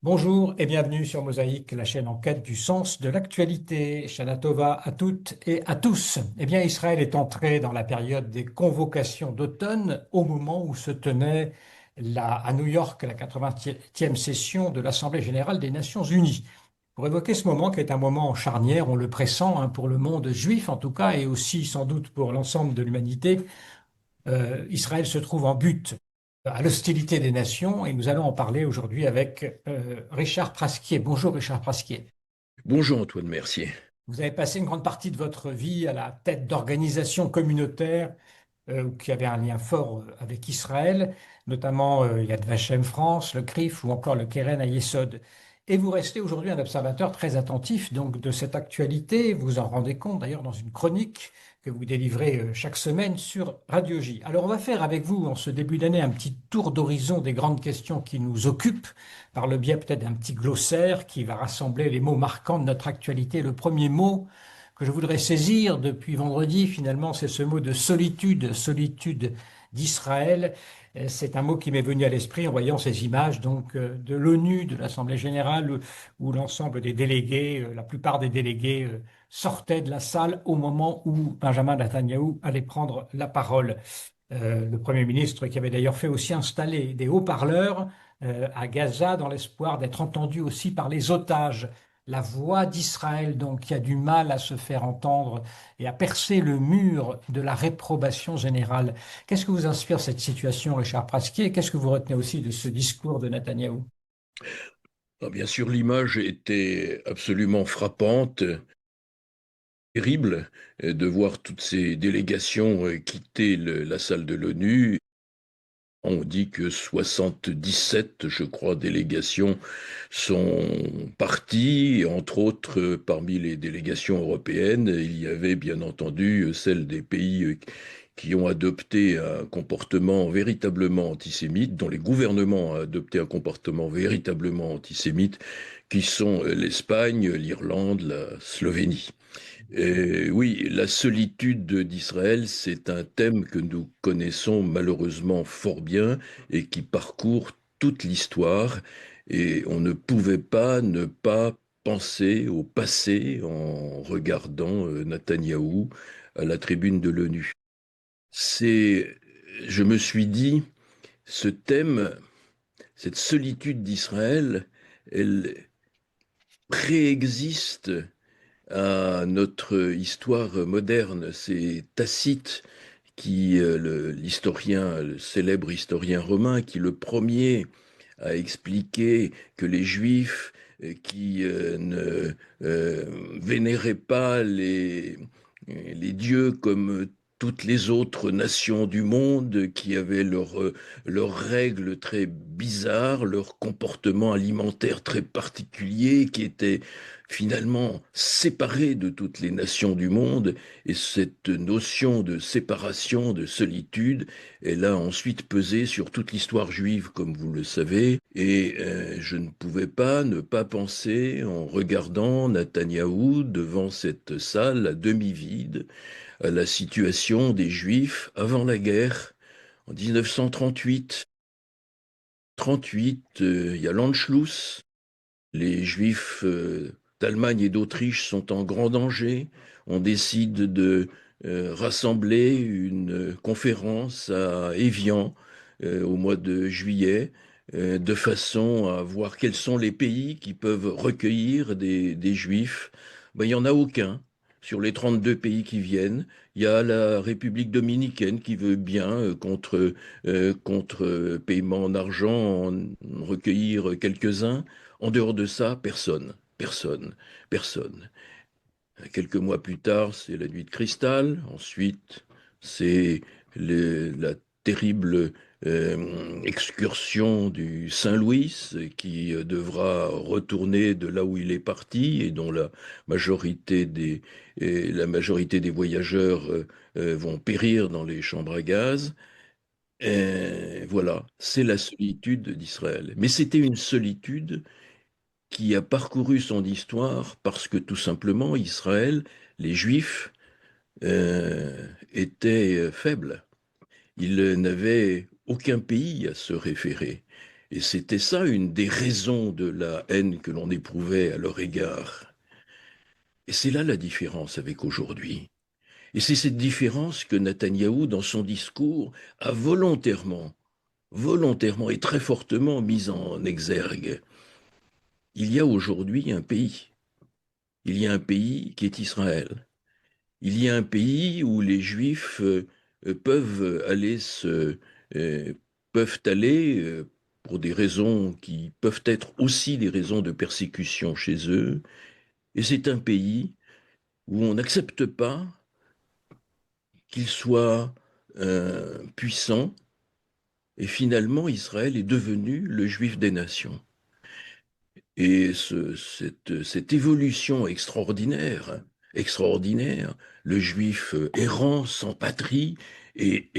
Bonjour et bienvenue sur Mosaïque, la chaîne en quête du sens de l'actualité. Shana Tova à toutes et à tous. Israël est entré dans la période des convocations d'automne au moment où se tenait à New York la 80e session de l'Assemblée générale des Nations unies. Pour évoquer ce moment qui est un moment charnière, on le pressent, pour le monde juif en tout cas et aussi sans doute pour l'ensemble de l'humanité, Israël se trouve en butte à l'hostilité des nations et nous allons en parler aujourd'hui avec Richard Prasquier. Bonjour Richard Prasquier. Bonjour Antoine Mercier. Vous avez passé une grande partie de votre vie à la tête d'organisations communautaires qui avaient un lien fort avec Israël, notamment Yad Vashem France, le CRIF ou encore le Keren Hayesod. Et vous restez aujourd'hui un observateur très attentif donc de cette actualité. Vous en rendez compte d'ailleurs dans une chronique que vous délivrez chaque semaine sur Radio J. Alors on va faire avec vous en ce début d'année un petit tour d'horizon des grandes questions qui nous occupent par le biais peut-être d'un petit glossaire qui va rassembler les mots marquants de notre actualité. Le premier mot que je voudrais saisir depuis vendredi, finalement, c'est ce mot de solitude, solitude d'Israël. C'est un mot qui m'est venu à l'esprit en voyant ces images donc de l'ONU, de l'Assemblée générale, où l'ensemble des délégués, la plupart des délégués sortaient de la salle au moment où Benjamin Netanyahou allait prendre la parole. Le Premier ministre qui avait d'ailleurs fait aussi installer des haut-parleurs à Gaza dans l'espoir d'être entendu aussi par les otages. La voix d'Israël, donc, qui a du mal à se faire entendre et à percer le mur de la réprobation générale. Qu'est-ce que vous inspire cette situation, Richard Prasquier? Qu'est-ce que vous retenez aussi de ce discours de Netanyahou? Bien sûr, l'image était absolument frappante, terrible, de voir toutes ces délégations quitter la salle de l'ONU. On dit que 77, je crois, délégations sont parties, entre autres, parmi les délégations européennes, il y avait bien entendu celles des pays qui ont adopté un comportement véritablement antisémite, dont les gouvernements ont adopté un comportement véritablement antisémite, qui sont l'Espagne, l'Irlande, la Slovénie. Et oui, la solitude d'Israël, c'est un thème que nous connaissons malheureusement fort bien et qui parcourt toute l'histoire. Et on ne pouvait pas ne pas penser au passé en regardant Netanyahou à la tribune de l'ONU. C'est, je me suis dit, ce thème, cette solitude d'Israël, elle préexiste à notre histoire moderne. C'est Tacite l'historien, le célèbre historien romain, qui le premier a expliqué que les Juifs qui ne vénéraient pas les dieux comme toutes les autres nations du monde, qui avaient leurs règles très bizarres, leur comportement alimentaire très particulier, qui étaient finalement séparés de toutes les nations du monde, et cette notion de séparation, de solitude, elle a ensuite pesé sur toute l'histoire juive, comme vous le savez, et je ne pouvais pas ne pas penser, en regardant Netanyahou devant cette salle à demi vide, à la situation des Juifs avant la guerre, en 1938. 38, il y a l'Anschluss, les Juifs d'Allemagne et d'Autriche sont en grand danger. On décide de rassembler une conférence à Évian au mois de juillet, de façon à voir quels sont les pays qui peuvent recueillir des Juifs. Ben, il n'y en a aucun. Sur les 32 pays qui viennent, il y a la République dominicaine qui veut bien, contre paiement en argent, en recueillir quelques-uns. En dehors de ça, personne, personne, personne. Quelques mois plus tard, c'est la nuit de cristal. Ensuite, c'est la terrible excursion du Saint-Louis qui devra retourner de là où il est parti et dont la majorité des voyageurs vont périr dans les chambres à gaz. Et voilà, c'est la solitude d'Israël. Mais c'était une solitude qui a parcouru son histoire parce que tout simplement Israël, les Juifs, étaient faibles. Ils n'avaient aucun pays à se référer. Et c'était ça une des raisons de la haine que l'on éprouvait à leur égard. Et c'est là la différence avec aujourd'hui. Et c'est cette différence que Netanyahou, dans son discours, a volontairement et très fortement mise en exergue. Il y a aujourd'hui un pays. Il y a un pays qui est Israël. Il y a un pays où les Juifs peuvent aller euh, peuvent aller pour des raisons qui peuvent être aussi des raisons de persécution chez eux. Et c'est un pays où on n'accepte pas qu'il soit puissant. Et finalement, Israël est devenu le Juif des nations. Et cette évolution extraordinaire, le juif errant, sans patrie, et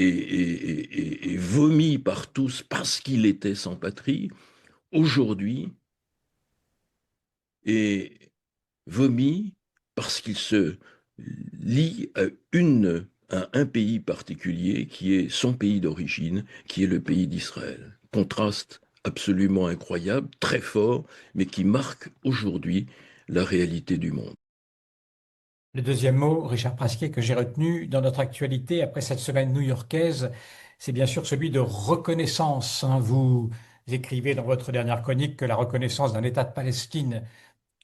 vomi par tous parce qu'il était sans patrie, aujourd'hui est vomi parce qu'il se lie à un pays particulier qui est son pays d'origine, qui est le pays d'Israël. Contraste absolument incroyable, très fort, mais qui marque aujourd'hui la réalité du monde. Le deuxième mot, Richard Prasquier, que j'ai retenu dans notre actualité après cette semaine new-yorkaise, c'est bien sûr celui de reconnaissance, hein. Vous écrivez dans votre dernière chronique que la reconnaissance d'un État de Palestine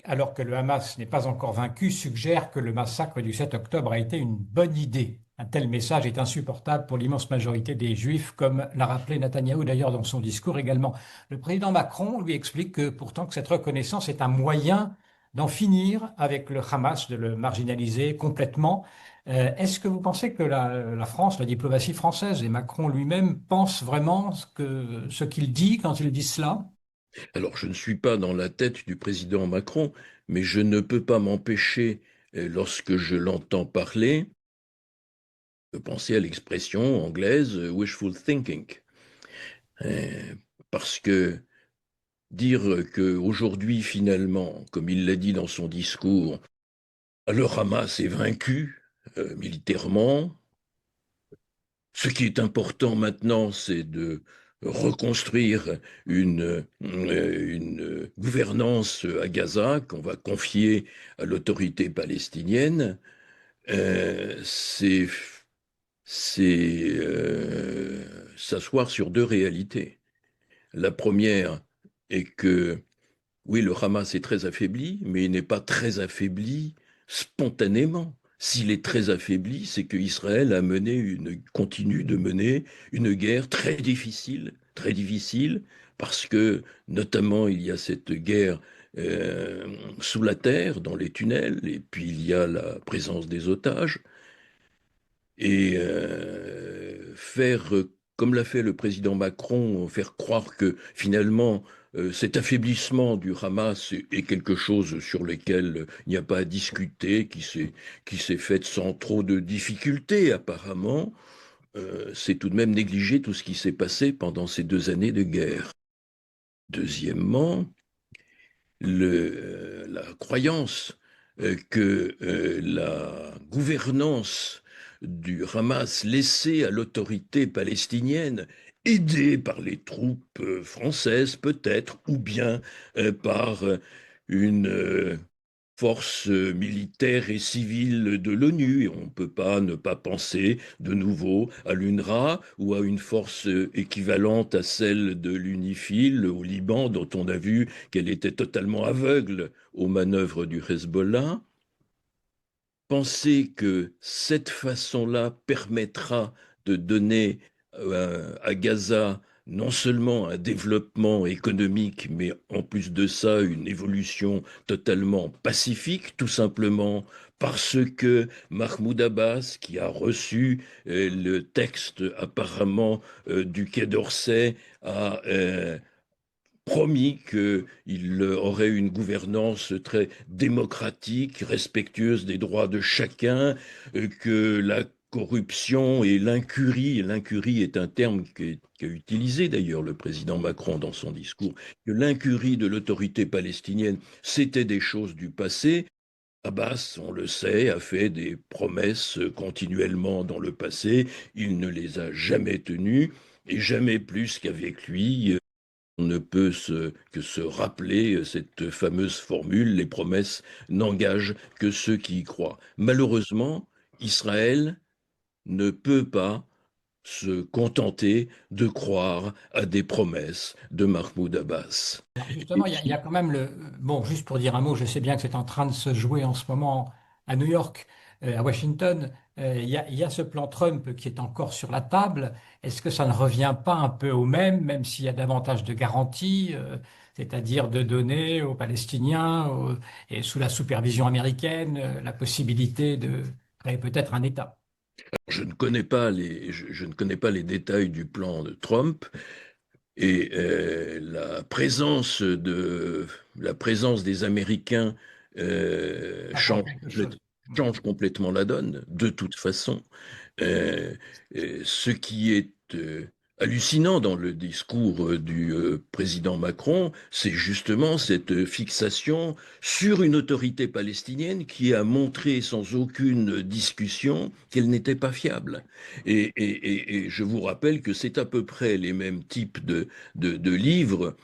alors que le Hamas n'est pas encore vaincu, suggère que le massacre du 7 octobre a été une bonne idée. Un tel message est insupportable pour l'immense majorité des Juifs, comme l'a rappelé Netanyahou d'ailleurs dans son discours également. Le président Macron lui explique que pourtant que cette reconnaissance est un moyen d'en finir avec le Hamas, de le marginaliser complètement. Est-ce que vous pensez que la France, la diplomatie française et Macron lui-même pensent vraiment ce qu'il dit quand il dit cela? Alors, je ne suis pas dans la tête du président Macron, mais je ne peux pas m'empêcher, lorsque je l'entends parler, de penser à l'expression anglaise wishful thinking. Euh, Parce que dire qu'aujourd'hui, finalement, comme il l'a dit dans son discours, le Hamas est vaincu militairement. Ce qui est important maintenant, c'est de reconstruire une gouvernance à Gaza qu'on va confier à l'autorité palestinienne. C'est s'asseoir sur deux réalités. La première est que oui, le Hamas est très affaibli, mais il n'est pas très affaibli spontanément. S'il est très affaibli, c'est que Israël continue de mener une guerre très difficile, parce que notamment il y a cette guerre euh, sous la terre, dans les tunnels, et puis il y a la présence des otages, et faire, comme l'a fait le président Macron, faire croire que finalement cet affaiblissement du Hamas est quelque chose sur lequel il n'y a pas à discuter, qui s'est fait sans trop de difficultés apparemment, c'est tout de même négliger tout ce qui s'est passé pendant ces 2 années de guerre. Deuxièmement, la croyance que la gouvernance du Hamas laissée à l'autorité palestinienne, aidée par les troupes françaises peut-être, ou bien par une force militaire et civile de l'ONU. Et on ne peut pas ne pas penser de nouveau à l'UNRWA ou à une force équivalente à celle de l'UNIFIL au Liban, dont on a vu qu'elle était totalement aveugle aux manœuvres du Hezbollah. Penser que cette façon-là permettra de donner à Gaza non seulement un développement économique, mais en plus de ça, une évolution totalement pacifique, tout simplement parce que Mahmoud Abbas, qui a reçu le texte apparemment du Quai d'Orsay, a promis qu'il aurait une gouvernance très démocratique, respectueuse des droits de chacun, que la corruption et l'incurie est un terme qu'a utilisé d'ailleurs le président Macron dans son discours, que l'incurie de l'autorité palestinienne, c'était des choses du passé. Abbas, on le sait, a fait des promesses continuellement dans le passé, il ne les a jamais tenues, et jamais plus qu'avec lui. On ne peut que se rappeler cette fameuse formule, les promesses n'engagent que ceux qui y croient. Malheureusement, Israël ne peut pas se contenter de croire à des promesses de Mahmoud Abbas. Alors justement, il y a quand même le... Bon, juste pour dire un mot, je sais bien que c'est en train de se jouer en ce moment à New York, à Washington. Il y a ce plan Trump qui est encore sur la table. Est-ce que ça ne revient pas un peu au même, même s'il y a davantage de garanties, c'est-à-dire de donner aux Palestiniens, et sous la supervision américaine, la possibilité de créer peut-être un État? Je ne connais pas les détails du plan de Trump, et la présence des Américains Ça change quelque chose. change complètement la donne, de toute façon. Euh, Ce qui est hallucinant dans le discours du président Macron, c'est justement cette fixation sur une autorité palestinienne qui a montré sans aucune discussion qu'elle n'était pas fiable. Et je vous rappelle que c'est à peu près les mêmes types de livres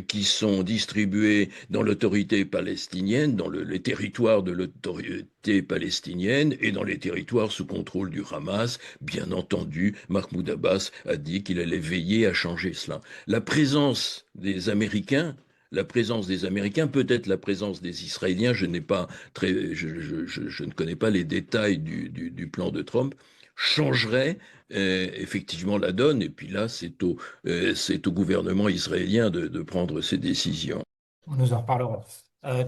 qui sont distribués dans l'autorité palestinienne, dans les territoires de l'autorité palestinienne et dans les territoires sous contrôle du Hamas. Bien entendu, Mahmoud Abbas a dit qu'il allait veiller à changer cela. La présence des Américains, peut-être la présence des Israéliens, je ne connais pas les détails du plan de Trump, changerait effectivement la donne. Et puis là, c'est au gouvernement israélien de prendre ses décisions. Nous en reparlerons.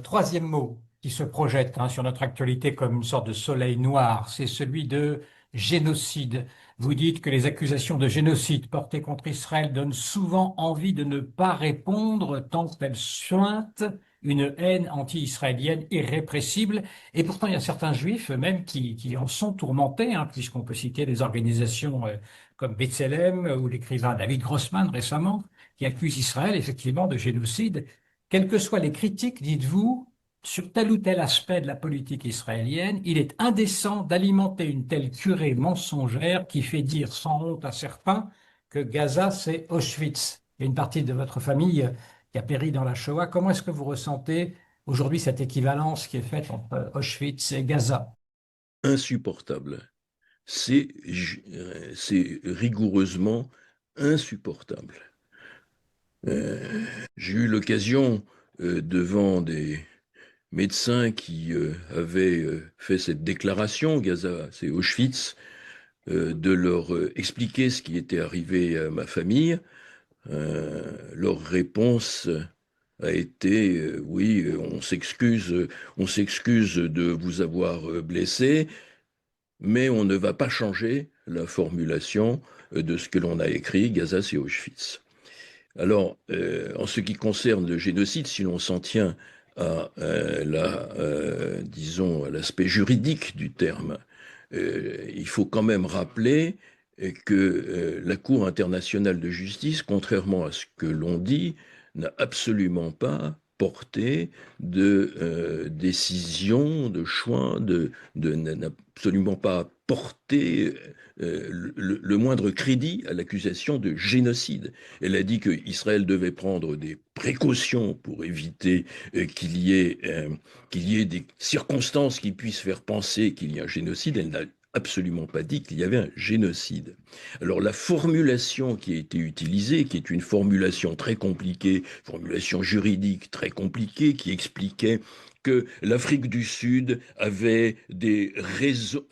Troisième mot qui se projette, sur notre actualité comme une sorte de soleil noir, c'est celui de génocide. Vous dites que les accusations de génocide portées contre Israël donnent souvent envie de ne pas répondre tant qu'elles suintent une haine anti-israélienne irrépressible. Et pourtant, il y a certains juifs même qui en sont tourmentés, puisqu'on peut citer des organisations comme B'Tselem ou l'écrivain David Grossman récemment, qui accusent Israël effectivement de génocide. Quelles que soient les critiques, dites-vous, sur tel ou tel aspect de la politique israélienne, il est indécent d'alimenter une telle curée mensongère qui fait dire sans honte à certains que Gaza, c'est Auschwitz. Il y a une partie de votre famille qui a péri dans la Shoah. Comment est-ce que vous ressentez aujourd'hui cette équivalence qui est faite entre Auschwitz et Gaza? Insupportable. C'est rigoureusement insupportable. J'ai eu l'occasion, devant des médecins qui avaient fait cette déclaration, Gaza, c'est Auschwitz, de leur expliquer ce qui était arrivé à ma famille. Leur réponse a été oui, on s'excuse de vous avoir blessé, mais on ne va pas changer la formulation de ce que l'on a écrit, Gaza c'est Auschwitz. Alors, en ce qui concerne le génocide, si l'on s'en tient à disons, à l'aspect juridique du terme, il faut quand même rappeler que la Cour internationale de justice, contrairement à ce que l'on dit, n'a absolument pas porté de décision, de choix, n'a absolument pas porté le moindre crédit à l'accusation de génocide. Elle a dit qu'Israël devait prendre des précautions pour éviter qu'il y ait des circonstances qui puissent faire penser qu'il y a un génocide. Elle n'a absolument pas dit qu'il y avait un génocide. Alors la formulation qui a été utilisée, qui est une formulation très compliquée, formulation juridique très compliquée, qui expliquait que l'Afrique du Sud avait des raisons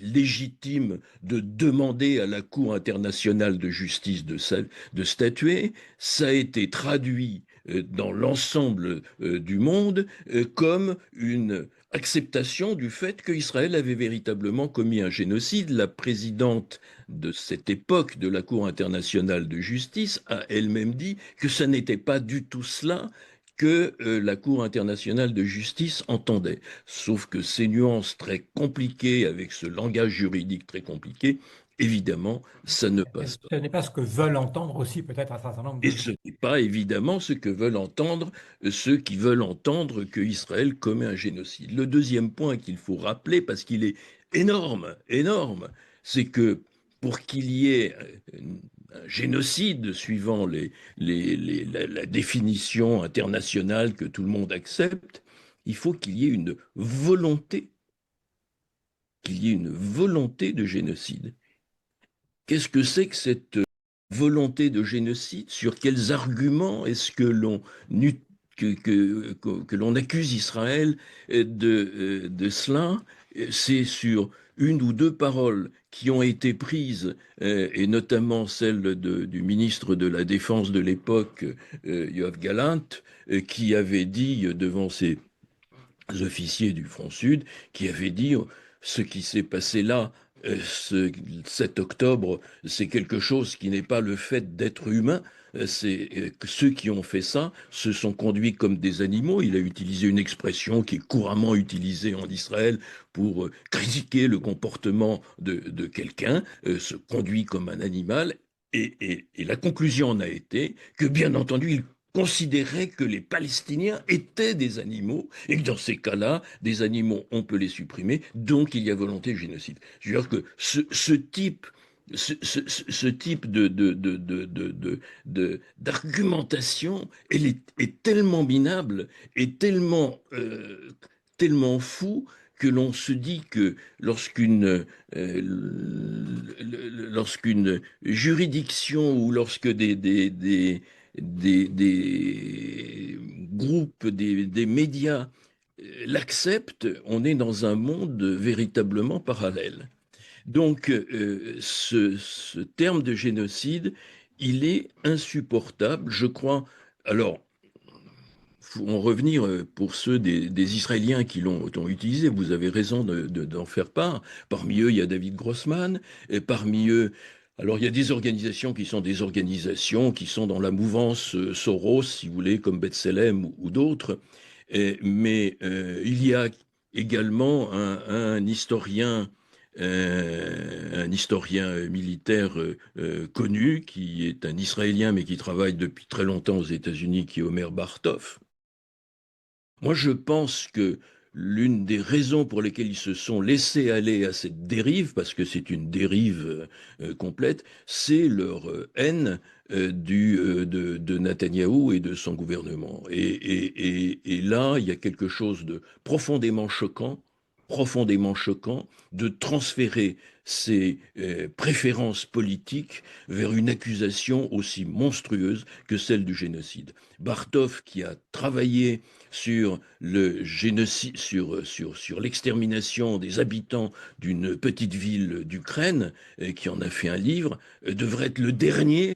légitimes de demander à la Cour internationale de justice de statuer. Ça a été traduit dans l'ensemble du monde comme une acceptation du fait qu'Israël avait véritablement commis un génocide. La présidente de cette époque de la Cour internationale de justice a elle-même dit que ça n'était pas du tout cela que la Cour internationale de justice entendait. Sauf que ces nuances très compliquées, avec ce langage juridique très compliqué, évidemment, ça ne passe pas. Ce n'est pas ce que veulent entendre aussi peut-être un certain nombre Et de ce juifs. n'est pas évidemment ce que veulent entendre ceux qui veulent entendre que Israël commet un génocide. Le deuxième point qu'il faut rappeler, parce qu'il est énorme, énorme, c'est que pour qu'il y ait un génocide, suivant la définition internationale que tout le monde accepte, il faut qu'il y ait une volonté de génocide. Qu'est-ce que c'est que cette volonté de génocide? Sur quels arguments est-ce que l'on accuse Israël de cela? C'est sur une ou deux paroles qui ont été prises, et notamment celle du ministre de la Défense de l'époque, Yoav Gallant, qui avait dit devant ses officiers du Front Sud, qui avaient dit ce qui s'est passé là, ce 7 octobre, c'est quelque chose qui n'est pas le fait d'être humain. C'est que ceux qui ont fait ça se sont conduits comme des animaux. Il a utilisé une expression qui est couramment utilisée en Israël pour critiquer le comportement de quelqu'un, se conduit comme un animal. Et la conclusion en a été que, bien entendu, il considérait que les Palestiniens étaient des animaux et que dans ces cas-là, des animaux, on peut les supprimer, donc il y a volonté de génocide. Je veux dire que ce type d'argumentation, est tellement minable et tellement fou que l'on se dit que lorsqu'une juridiction ou lorsque des groupes, des médias l'acceptent, on est dans un monde véritablement parallèle. Donc, ce terme de génocide, il est insupportable, je crois. Alors, faut en revenir, pour ceux des Israéliens qui l'ont utilisé. Vous avez raison d'en faire part. Parmi eux, il y a David Grossman. Et parmi eux, alors il y a des organisations qui sont dans la mouvance Soros, si vous voulez, comme B'Tselem ou d'autres. Mais il y a également un historien militaire connu, qui est un Israélien, mais qui travaille depuis très longtemps aux États-Unis, qui est Omer Bartov. Moi, je pense que l'une des raisons pour lesquelles ils se sont laissés aller à cette dérive, parce que c'est une dérive complète, c'est leur haine de Netanyahou et de son gouvernement. Et là, il y a quelque chose de profondément choquant, de transférer ses préférences politiques vers une accusation aussi monstrueuse que celle du génocide. Bartov, qui a travaillé sur le génocide, sur l'extermination des habitants d'une petite ville d'Ukraine, qui en a fait un livre, devrait être le dernier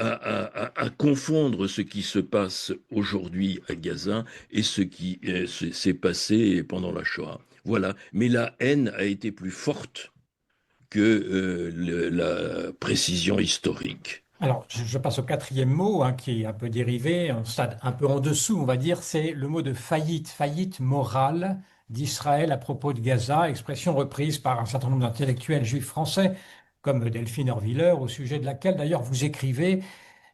à confondre ce qui se passe aujourd'hui à Gaza et ce qui s'est passé pendant la Shoah. Voilà. Mais la haine a été plus forte que la précision historique. Alors, je passe au quatrième mot, hein, qui est un peu dérivé, un stade un peu en dessous, on va dire, c'est le mot de faillite, faillite morale d'Israël à propos de Gaza, expression reprise par un certain nombre d'intellectuels juifs français, comme Delphine Orwiller, au sujet de laquelle d'ailleurs vous écrivez.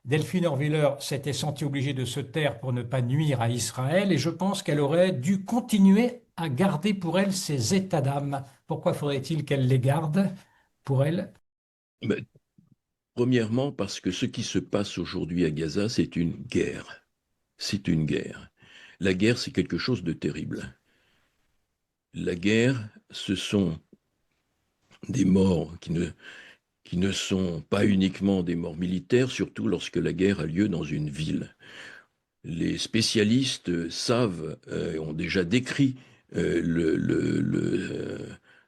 Delphine Orwiller s'était sentie obligée de se taire pour ne pas nuire à Israël, et je pense qu'elle aurait dû continuer à garder pour elle ses états d'âme. Pourquoi faudrait-il qu'elle les garde pour elle? Mais, premièrement, parce que ce qui se passe aujourd'hui à Gaza, c'est une guerre. C'est une guerre. La guerre, c'est quelque chose de terrible. La guerre, ce sont des morts qui ne sont pas uniquement des morts militaires, surtout lorsque la guerre a lieu dans une ville. Les spécialistes savent, ont déjà décrit le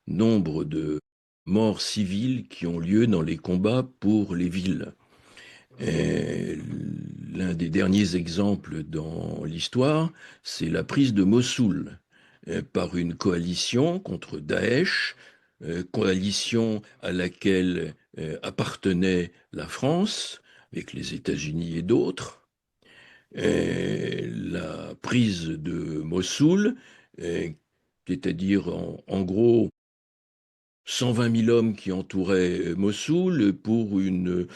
nombre de morts civiles qui ont lieu dans les combats pour les villes. L'un des derniers exemples dans l'histoire, c'est la prise de Mossoul par une coalition contre Daesh, coalition à laquelle appartenait la France, avec les États-Unis et d'autres. La prise de Mossoul, c'est-à-dire en gros 120 000 hommes qui entouraient Mossoul pour des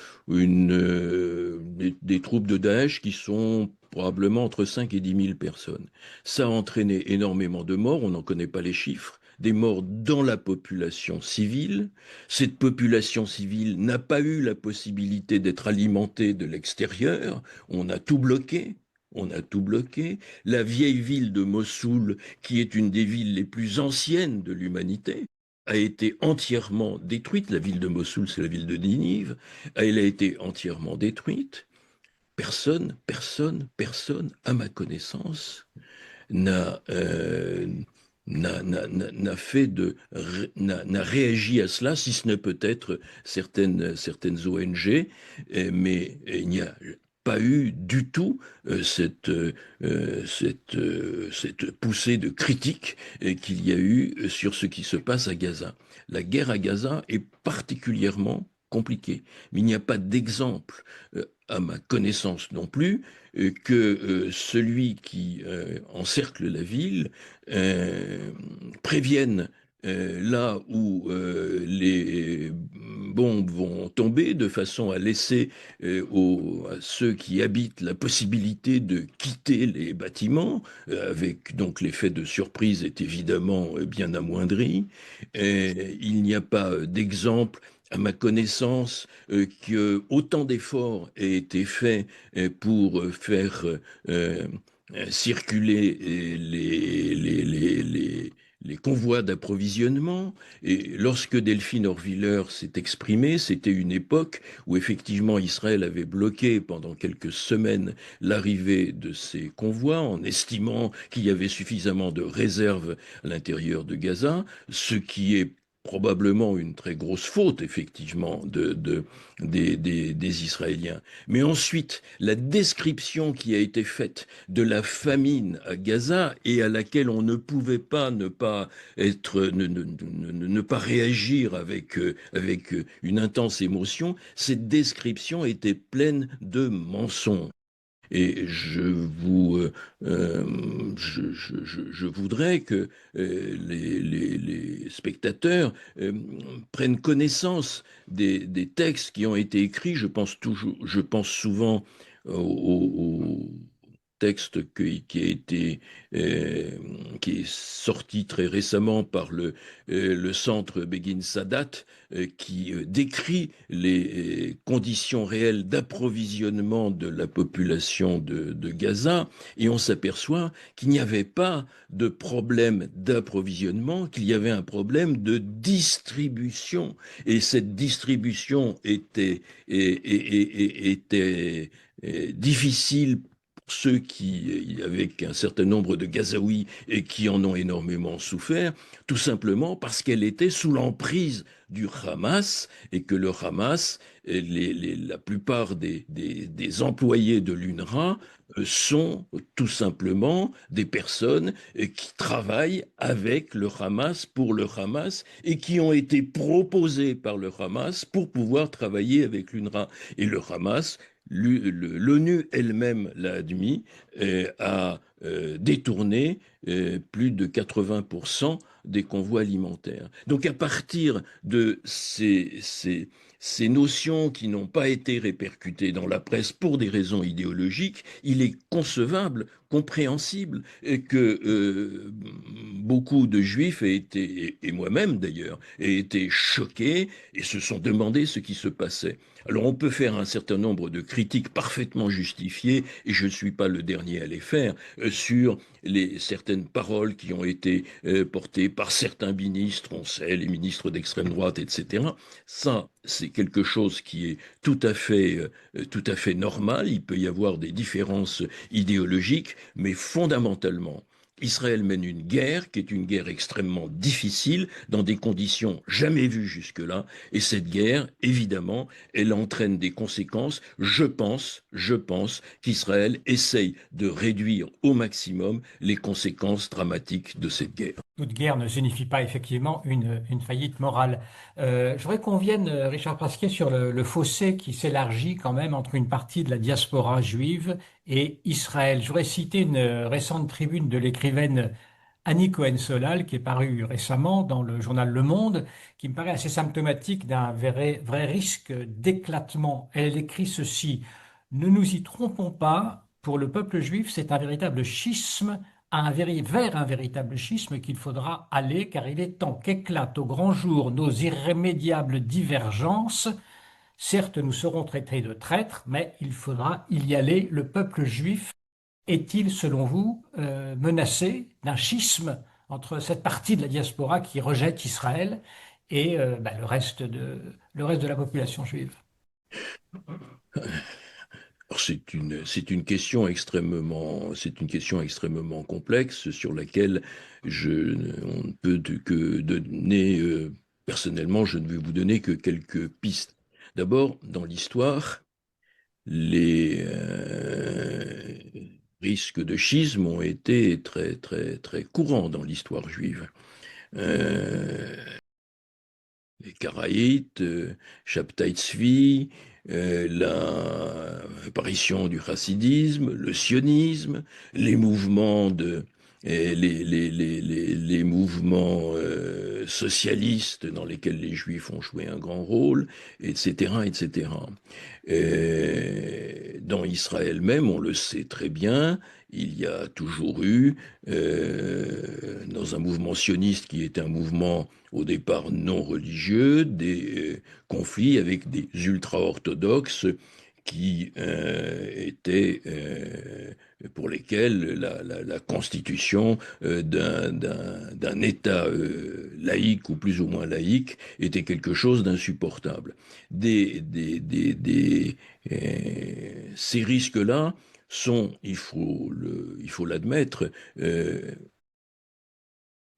troupes de Daesh qui sont probablement entre 5 et 10 000 personnes. Ça a entraîné énormément de morts, on n'en connaît pas les chiffres, des morts dans la population civile. Cette population civile n'a pas eu la possibilité d'être alimentée de l'extérieur. On a tout bloqué. On a tout bloqué. La vieille ville de Mossoul, qui est une des villes les plus anciennes de l'humanité, a été entièrement détruite. La ville de Mossoul, c'est la ville de Ninive. Elle a été entièrement détruite. Personne, à ma connaissance, n'a n'a fait n'a réagi à cela, si ce n'est peut-être certaines ONG, mais il n'y a pas eu du tout cette poussée de critique qu'il y a eu sur ce qui se passe à Gaza. La guerre à Gaza est particulièrement compliquée, mais il n'y a pas d'exemple, à ma connaissance non plus, que celui qui encercle la ville euh, prévienne là où les bombes vont tomber, de façon à laisser à ceux qui habitent la possibilité de quitter les bâtiments, avec donc l'effet de surprise est évidemment bien amoindri. Il n'y a pas d'exemple à ma connaissance, que autant d'efforts aient été faits pour faire euh, circuler les convois d'approvisionnement. Et lorsque Delphine Orwiller s'est exprimée, c'était une époque où effectivement Israël avait bloqué pendant quelques semaines l'arrivée de ces convois en estimant qu'il y avait suffisamment de réserves à l'intérieur de Gaza, ce qui est probablement une très grosse faute, effectivement, des Israéliens. Mais ensuite, la description qui a été faite de la famine à Gaza et à laquelle on ne pouvait pas ne pas être, ne pas réagir avec une intense émotion, cette description était pleine de mensonges. Et je voudrais que les spectateurs prennent connaissance des textes qui ont été écrits. Je pense souvent au texte qui a été euh, qui est sorti très récemment par le centre Begin Sadat, qui décrit les conditions réelles d'approvisionnement de la population de Gaza, et on s'aperçoit qu'il n'y avait pas de problème d'approvisionnement, qu'il y avait un problème de distribution, et cette distribution était difficile pour ceux avec un certain nombre de Gazaouis et qui en ont énormément souffert, tout simplement parce qu'elle était sous l'emprise du Hamas, et que le Hamas, la plupart des employés de l'UNRWA sont tout simplement des personnes qui travaillent avec le Hamas, pour le Hamas, et qui ont été proposées par le Hamas pour pouvoir travailler avec l'UNRWA. Et le Hamas, l'ONU elle-même l'a admis, a détourné plus de 80% des convois alimentaires. Donc à partir de ces notions qui n'ont pas été répercutées dans la presse pour des raisons idéologiques, il est concevable, compréhensible que beaucoup de juifs aient été, et moi-même d'ailleurs, aient été choqués et se sont demandé ce qui se passait. Alors on peut faire un certain nombre de critiques parfaitement justifiées, et je ne suis pas le dernier à les faire, sur certaines paroles qui ont été portées par certains ministres, on sait, les ministres d'extrême droite, etc. Ça, c'est quelque chose qui est tout à fait normal. Il peut y avoir des différences idéologiques, mais fondamentalement, Israël mène une guerre qui est une guerre extrêmement difficile, dans des conditions jamais vues jusque-là, et cette guerre, évidemment, elle entraîne des conséquences. Je pense qu'Israël essaye de réduire au maximum les conséquences dramatiques de cette guerre. Toute guerre ne signifie pas effectivement une faillite morale. Je voudrais qu'on vienne, Richard Pasquier, sur le fossé qui s'élargit quand même entre une partie de la diaspora juive et Israël. Je voudrais citer une récente tribune de l'écrivaine Annie Cohen-Solal, qui est parue récemment dans le journal Le Monde, qui me paraît assez symptomatique d'un vrai risque d'éclatement. Elle écrit ceci: Ne nous y trompons pas, pour le peuple juif, c'est un véritable schisme vers un véritable schisme qu'il faudra aller, car il est temps qu'éclatent au grand jour nos irrémédiables divergences. Certes, nous serons traités de traîtres, mais il faudra y aller. Le peuple juif est-il, selon vous, menacé d'un schisme entre cette partie de la diaspora qui rejette Israël et le reste de la population juive? Alors, c'est une question extrêmement complexe sur laquelle on ne peut que donner, personnellement, je ne vais vous donner que quelques pistes. D'abord, dans l'histoire, les risques de schisme ont été très, très, très courants dans l'histoire juive. Euh, les Karaïtes, Shabtai Tzvi, l'apparition du chassidisme, le sionisme, les mouvements les mouvements socialistes dans lesquels les Juifs ont joué un grand rôle, etc., etc. Dans Israël même, on le sait très bien, il y a toujours eu, dans un mouvement sioniste qui est un mouvement au départ non religieux, des conflits avec des ultra-orthodoxes qui étaient pour lesquels la constitution d'un État laïque ou plus ou moins laïque était quelque chose d'insupportable. Ces risques-là sont, il faut l'admettre,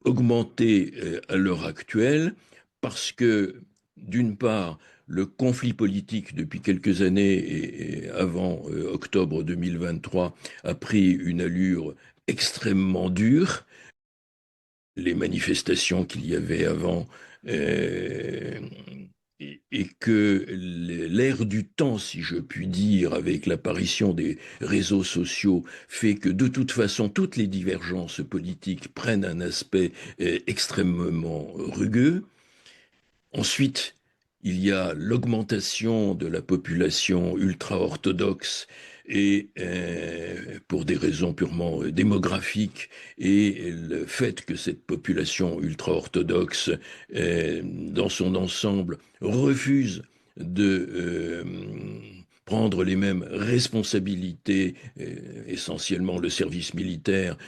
augmenté à l'heure actuelle parce que, d'une part, le conflit politique depuis quelques années et avant octobre 2023 a pris une allure extrêmement dure. Les manifestations qu'il y avait avant euh, et que l'ère du temps, si je puis dire, avec l'apparition des réseaux sociaux, fait que de toute façon, toutes les divergences politiques prennent un aspect extrêmement rugueux. Ensuite, il y a l'augmentation de la population ultra-orthodoxe et pour des raisons purement démographiques et le fait que cette population ultra-orthodoxe dans son ensemble refuse de prendre les mêmes responsabilités, essentiellement le service militaire,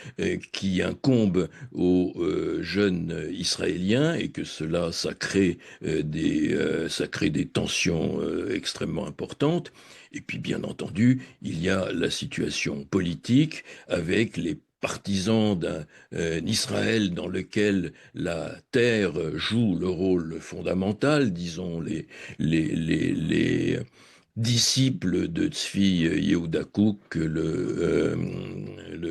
qui incombe aux jeunes Israéliens et que ça crée des tensions extrêmement importantes. Et puis, bien entendu, il y a la situation politique avec les partisans d'un Israël dans lequel la terre joue le rôle fondamental, disons les disciple de Tzvi Yehuda Kook, le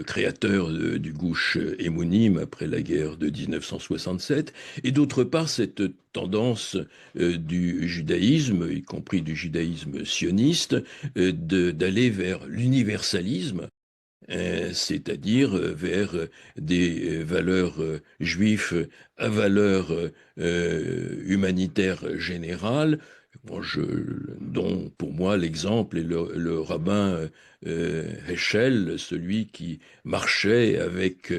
créateur du gouche Emonim après la guerre de 1967, et d'autre part cette tendance du judaïsme, y compris du judaïsme sioniste, d'aller vers l'universalisme, c'est-à-dire vers des valeurs juives à valeur humanitaire générale, dont pour moi l'exemple est le rabbin Heschel, celui qui marchait avec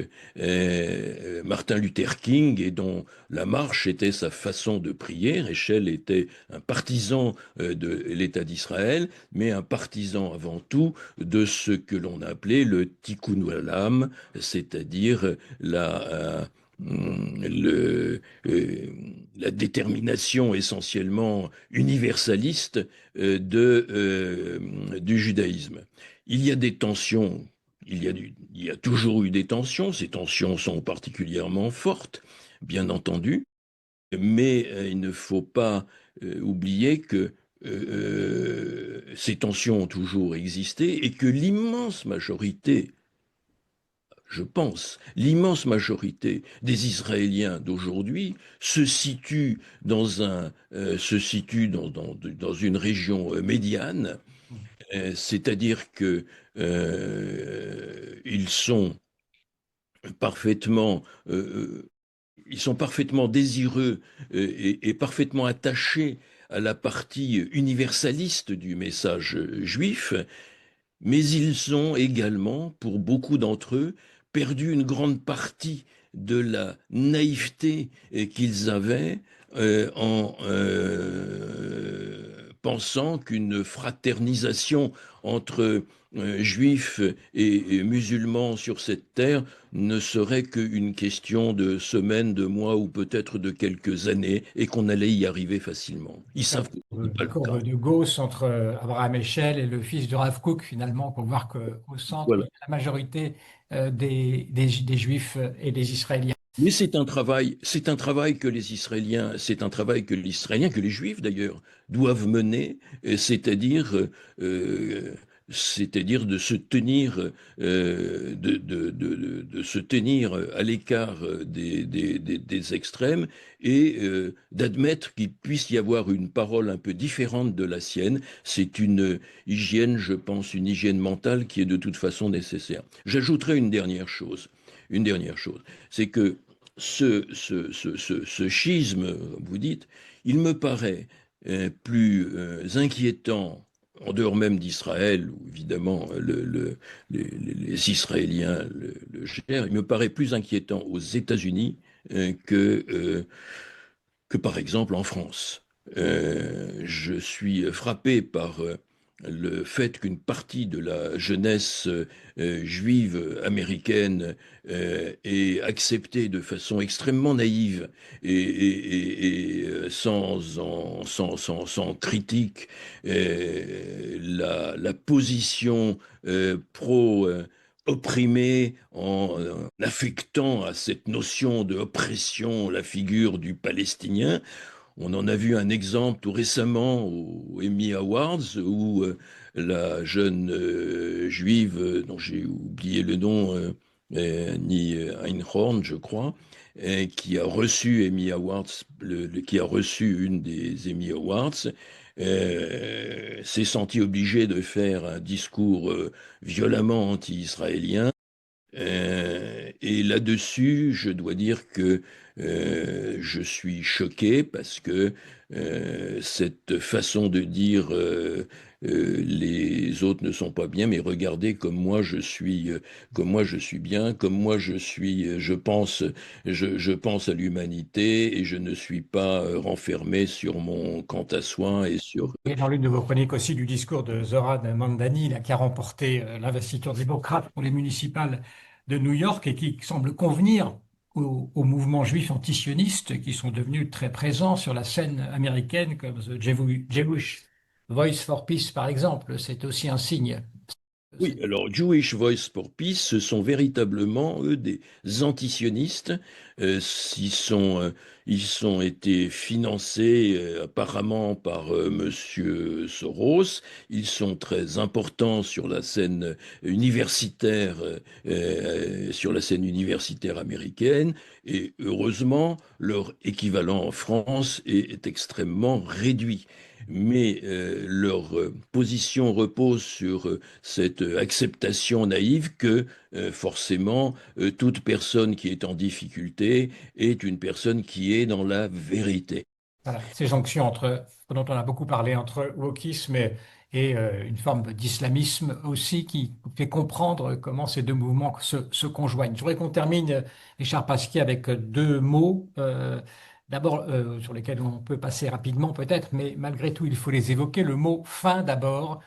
Martin Luther King et dont la marche était sa façon de prier. Heschel était un partisan de l'État d'Israël, mais un partisan avant tout de ce que l'on appelait le tikkun olam, c'est-à-dire le, euh, la détermination essentiellement universaliste du judaïsme. Il y a des tensions, il y a toujours eu des tensions, ces tensions sont particulièrement fortes, bien entendu, mais il ne faut pas oublier que ces tensions ont toujours existé et que l'immense majorité, je pense, l'immense majorité des Israéliens d'aujourd'hui se situe dans une région médiane, c'est-à-dire que ils sont parfaitement ils sont parfaitement désireux et parfaitement attachés à la partie universaliste du message juif, mais ils sont également, pour beaucoup d'entre eux, perdu une grande partie de la naïveté qu'ils avaient en pensant qu'une fraternisation entre juifs et musulmans sur cette terre ne serait qu'une question de semaines, de mois ou peut-être de quelques années et qu'on allait y arriver facilement. Ils savent que ce n'est pas La le cas. courbe de Gauss entre Abraham Eshel et le fils de Rav Kook, finalement, pour voir qu'au centre, il y Voilà. a la majorité des Juifs et des Israéliens. Mais c'est un travail que les Israéliens, c'est un travail que les Israéliens, que les Juifs d'ailleurs, doivent mener, euh, c'est-à-dire de se tenir, de se tenir à l'écart des extrêmes et d'admettre qu'il puisse y avoir une parole un peu différente de la sienne. C'est une hygiène, je pense, une hygiène mentale qui est de toute façon nécessaire. J'ajouterai une dernière chose, c'est que ce schisme, comme vous dites, il me paraît plus inquiétant, en dehors même d'Israël, où évidemment les Israéliens le gèrent, il me paraît plus inquiétant aux États-Unis que par exemple en France. Je suis frappé par le fait qu'une partie de la jeunesse juive américaine ait accepté de façon extrêmement naïve et sans critique la position pro opprimé en affectant à cette notion de oppression la figure du Palestinien. On en a vu un exemple tout récemment aux Emmy Awards où la jeune juive, dont j'ai oublié le nom, Annie Einhorn, je crois, qui a reçu Emmy Awards, qui a reçu une des Emmy Awards, s'est sentie obligée de faire un discours violemment anti-israélien et là-dessus, je dois dire que je suis choqué parce que cette façon de dire les autres ne sont pas bien, mais regardez comme moi je suis bien, comme moi je suis, je pense à l'humanité et je ne suis pas renfermé sur mon quant à soi et sur. Et dans l'une de vos chroniques aussi du discours de Zoran Mandani, là, qui a remporté l'investiture démocrate pour les municipales de New York et qui semble convenir aux mouvements juifs antisionistes qui sont devenus très présents sur la scène américaine, comme The Jewish Voice for Peace, par exemple. C'est aussi un signe. Oui, alors Jewish Voice for Peace, ce sont véritablement, eux, des antisionistes. Ils ils ont été financés apparemment par Monsieur Soros. Ils sont très importants sur la scène universitaire américaine. Et heureusement, leur équivalent en France est extrêmement réduit. Mais leur position repose sur cette acceptation naïve que forcément toute personne qui est en difficulté est une personne qui est dans la vérité. Voilà, ces jonctions dont on a beaucoup parlé entre wokisme et une forme d'islamisme aussi qui fait comprendre comment ces deux mouvements se conjoignent. Je voudrais qu'on termine, Richard Pasquier, avec deux mots, d'abord sur lesquels on peut passer rapidement peut-être, mais malgré tout il faut les évoquer. Le mot fin d'abord,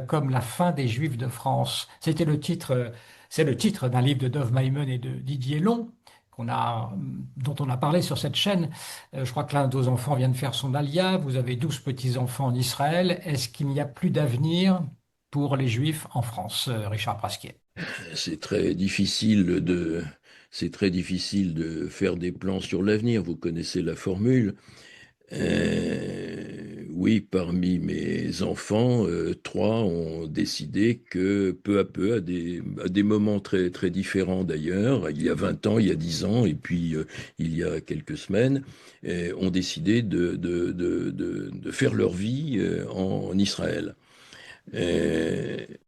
comme la fin des Juifs de France. C'est le titre d'un livre de Dov Maimon et de Didier Long dont on a parlé sur cette chaîne. Je crois que l'un de vos enfants vient de faire son alia. Vous avez 12 petits-enfants en Israël. Est-ce qu'il n'y a plus d'avenir pour les Juifs en France, Richard Prasquier? C'est très difficile de, c'est très difficile de faire des plans sur l'avenir. Vous connaissez la formule. Oui, parmi mes enfants, trois ont décidé que peu à peu, à des moments très, très différents d'ailleurs, il y a 20 ans, il y a 10 ans, et puis il y a quelques semaines, ont décidé de faire leur vie en Israël.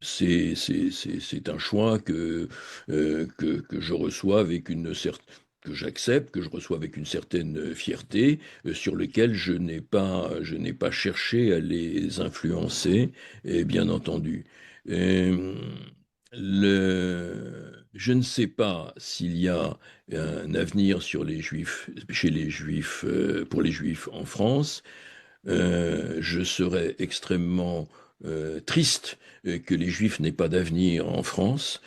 C'est un choix que je reçois avec une certaine que j'accepte, que je reçois avec une certaine fierté, sur lequel je n'ai pas cherché à les influencer, et bien entendu. Euh, le, Je ne sais pas s'il y a un avenir sur les Juifs, chez les Juifs, pour les Juifs en France. Je serais extrêmement triste que les Juifs n'aient pas d'avenir en France,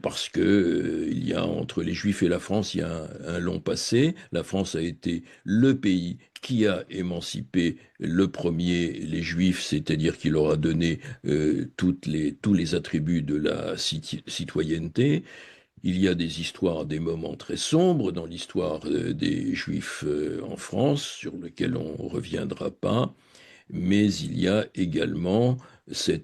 parce que il y a entre les Juifs et la France, il y a un long passé. La France a été le pays qui a émancipé le premier les Juifs, c'est-à-dire qui leur a donné tous les attributs de la citoyenneté. Il y a des histoires, des moments très sombres dans l'histoire des Juifs en France, sur lesquels on ne reviendra pas, mais il y a également ces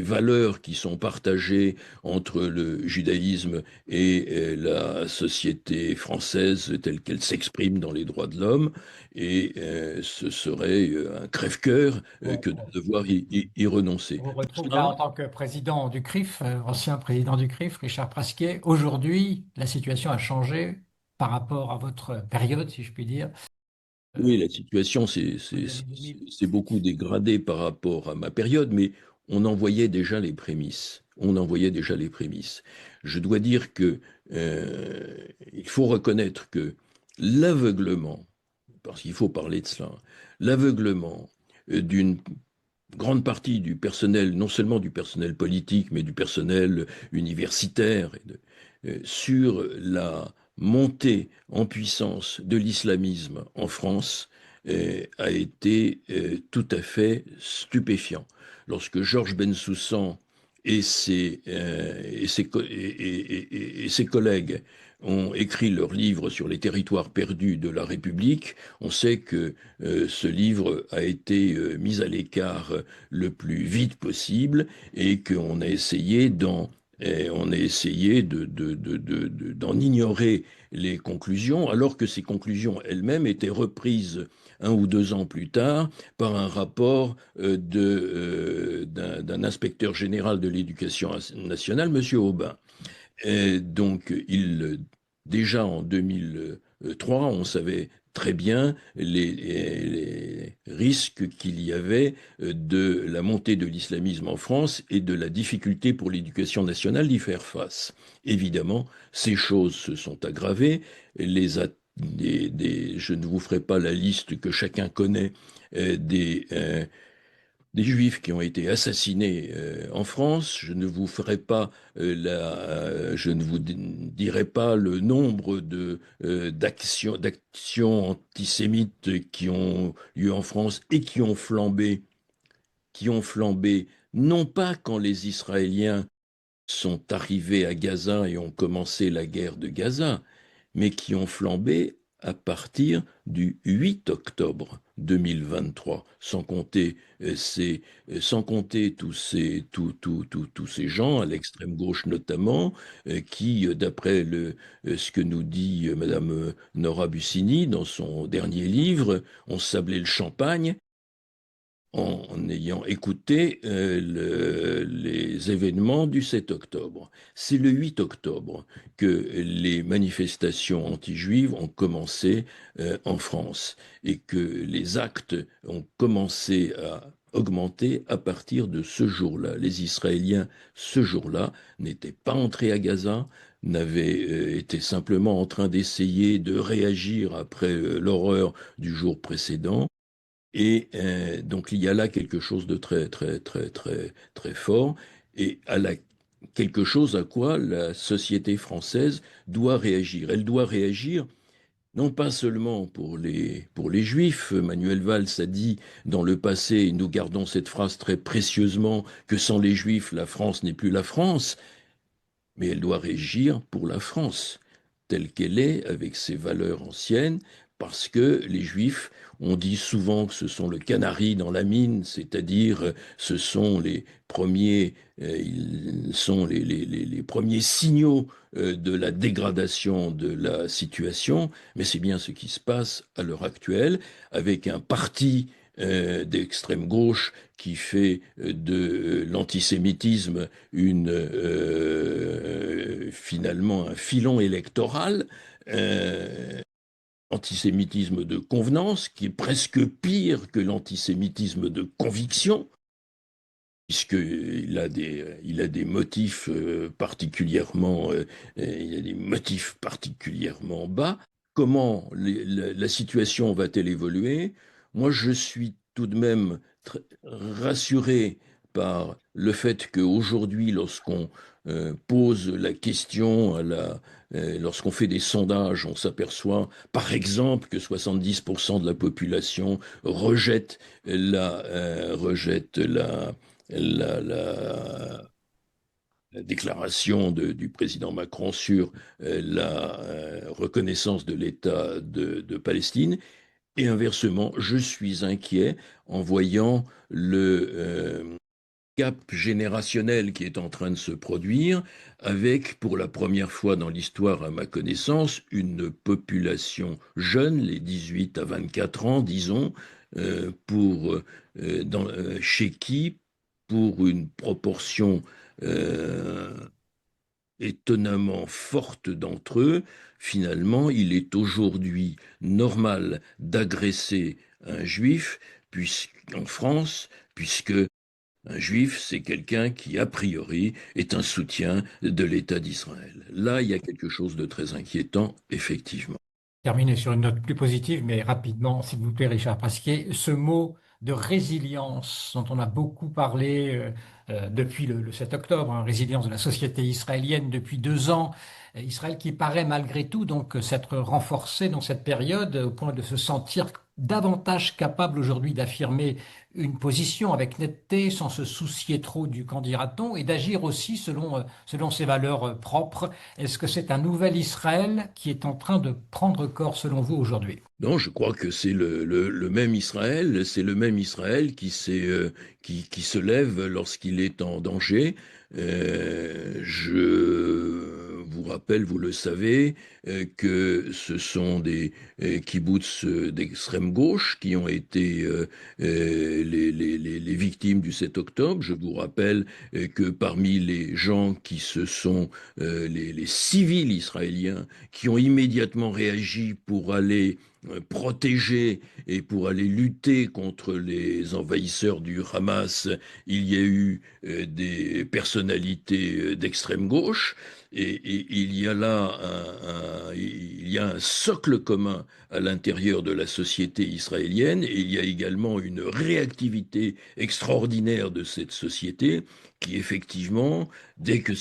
valeurs qui sont partagées entre le judaïsme et la société française telle qu'elle s'exprime dans les droits de l'homme, et ce serait un crève-cœur Bon, que de devoir y renoncer. on vous retrouve là Cela, en tant que président du CRIF, ancien président du CRIF, Richard Prasquier. Aujourd'hui, la situation a changé par rapport à votre période, si je puis dire, oui, la situation les années 2000. c'est beaucoup dégradé par rapport à ma période, mais on en voyait déjà les prémices. On en voyait déjà les prémices. Je dois dire que il faut reconnaître que l'aveuglement, parce qu'il faut parler de cela, l'aveuglement d'une grande partie du personnel, non seulement du personnel politique, mais du personnel universitaire, sur la montée en puissance de l'islamisme en France, a été tout à fait stupéfiant. Lorsque Georges Bensoussan et ses collègues ont écrit leur livre sur les territoires perdus de la République, on sait que ce livre a été mis à l'écart le plus vite possible, et qu'on a essayé d'en ignorer les conclusions, alors que ces conclusions elles-mêmes étaient reprises 1 ou 2 ans plus tard par un rapport d'un inspecteur général de l'éducation nationale, Monsieur Aubin. Et donc, déjà en 2003, on savait très bien les risques qu'il y avait de la montée de l'islamisme en France et de la difficulté pour l'éducation nationale d'y faire face. Évidemment, ces choses se sont aggravées. Je ne vous ferai pas la liste que chacun connaît des Juifs qui ont été assassinés en France. Je ne vous ferai pas je ne vous dirai pas le nombre d'actions antisémites qui ont lieu en France et qui ont flambé, non pas quand les Israéliens sont arrivés à Gaza et ont commencé la guerre de Gaza, mais qui ont flambé à partir du 8 octobre 2023, sans compter tous ces gens, à l'extrême gauche notamment, qui, d'après ce que nous dit Madame Nora Bussini dans son dernier livre, ont sablé le champagne en ayant écouté les événements du 7 octobre. C'est le 8 octobre que les manifestations anti-juives ont commencé en France, et que les actes ont commencé à augmenter à partir de ce jour-là. Les Israéliens, ce jour-là, n'étaient pas entrés à Gaza, n'avaient été simplement en train d'essayer de réagir après l'horreur du jour précédent. Et donc il y a là quelque chose de très très très très très fort, et quelque chose à quoi la société française doit réagir. Elle doit réagir non pas seulement pour les Juifs. Manuel Valls a dit dans le passé, et nous gardons cette phrase très précieusement, que sans les Juifs, la France n'est plus la France, mais elle doit régir pour la France, telle qu'elle est, avec ses valeurs anciennes, parce que les Juifs, on dit souvent que ce sont le canari dans la mine, c'est-à-dire ce sont les premiers, ils sont les premiers signaux de la dégradation de la situation, mais c'est bien ce qui se passe à l'heure actuelle, avec un parti d'extrême gauche qui fait de l'antisémitisme finalement un filon électoral, euh, antisémitisme de convenance qui est presque pire que l'antisémitisme de conviction. il a des motifs il a des motifs particulièrement bas. Comment la situation va-t-elle évoluer? Moi, je suis tout de même rassuré par le fait qu'aujourd'hui, lorsqu'on pose la question lorsqu'on fait des sondages, on s'aperçoit, par exemple, que 70% de la population rejette la déclaration du président Macron sur la reconnaissance de l'État de Palestine. Et inversement, je suis inquiet en voyant le gap générationnel qui est en train de se produire, avec, pour la première fois dans l'histoire, à ma connaissance, une population jeune, les 18 à 24 ans, disons, chez qui, pour une proportion euh, étonnamment forte d'entre eux, finalement, il est aujourd'hui normal d'agresser un juif en France, puisque un juif, c'est quelqu'un qui, a priori, est un soutien de l'État d'Israël. Là, il y a quelque chose de très inquiétant, effectivement. Terminer sur une note plus positive, mais rapidement, s'il vous plaît, Richard Pasquier, ce mot de résilience dont on a beaucoup parlé depuis le 7 octobre, hein, résilience de la société israélienne depuis 2 ans, Israël qui paraît malgré tout donc s'être renforcé dans cette période au point de se sentir davantage capable aujourd'hui d'affirmer une position avec netteté, sans se soucier trop du qu'en dira-t-on, et d'agir aussi selon ses valeurs propres. Est-ce que c'est un nouvel Israël qui est en train de prendre corps selon vous aujourd'hui? Non, je crois que c'est le même Israël, c'est le même Israël qui se lève lorsqu'il est en danger. Je vous rappelle, vous le savez, que ce sont des kibboutz d'extrême gauche qui ont été les victimes du 7 octobre. Je vous rappelle que parmi les gens qui se sont, les civils israéliens qui ont immédiatement réagi pour aller protéger et pour aller lutter contre les envahisseurs du Hamas, il y a eu des personnalités d'extrême gauche et il y a là il y a un socle commun à l'intérieur de la société israélienne et il y a également une réactivité extraordinaire de cette société qui effectivement, dès que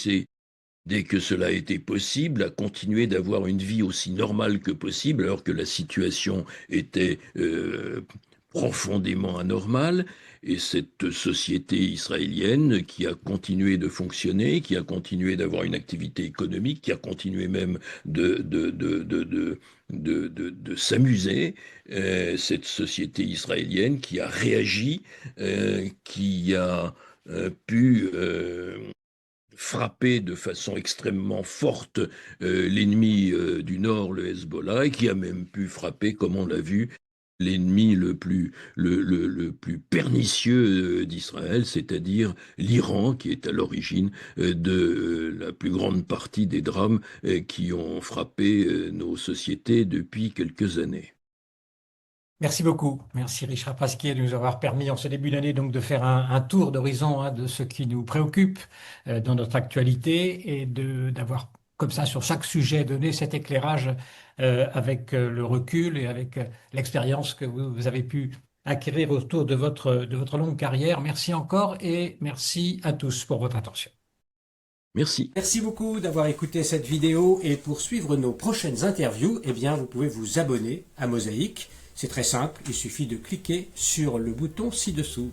cela a été possible, a continué d'avoir une vie aussi normale que possible, alors que la situation était profondément anormale. Et cette société israélienne qui a continué de fonctionner, qui a continué d'avoir une activité économique, qui a continué même de s'amuser, cette société israélienne qui a réagi, qui a pu frappé de façon extrêmement forte l'ennemi du Nord, le Hezbollah, et qui a même pu frapper, comme on l'a vu, l'ennemi le plus pernicieux d'Israël, c'est-à-dire l'Iran, qui est à l'origine de la plus grande partie des drames qui ont frappé nos sociétés depuis quelques années. Merci beaucoup. Merci Richard Pasquier de nous avoir permis en ce début d'année donc de faire un tour d'horizon hein, de ce qui nous préoccupe dans notre actualité et d'avoir comme ça sur chaque sujet donné cet éclairage avec le recul et avec l'expérience que vous avez pu acquérir autour de votre longue carrière. Merci encore et merci à tous pour votre attention. Merci. Merci beaucoup d'avoir écouté cette vidéo et pour suivre nos prochaines interviews, eh bien, vous pouvez vous abonner à Mosaïque. C'est très simple, il suffit de cliquer sur le bouton ci-dessous.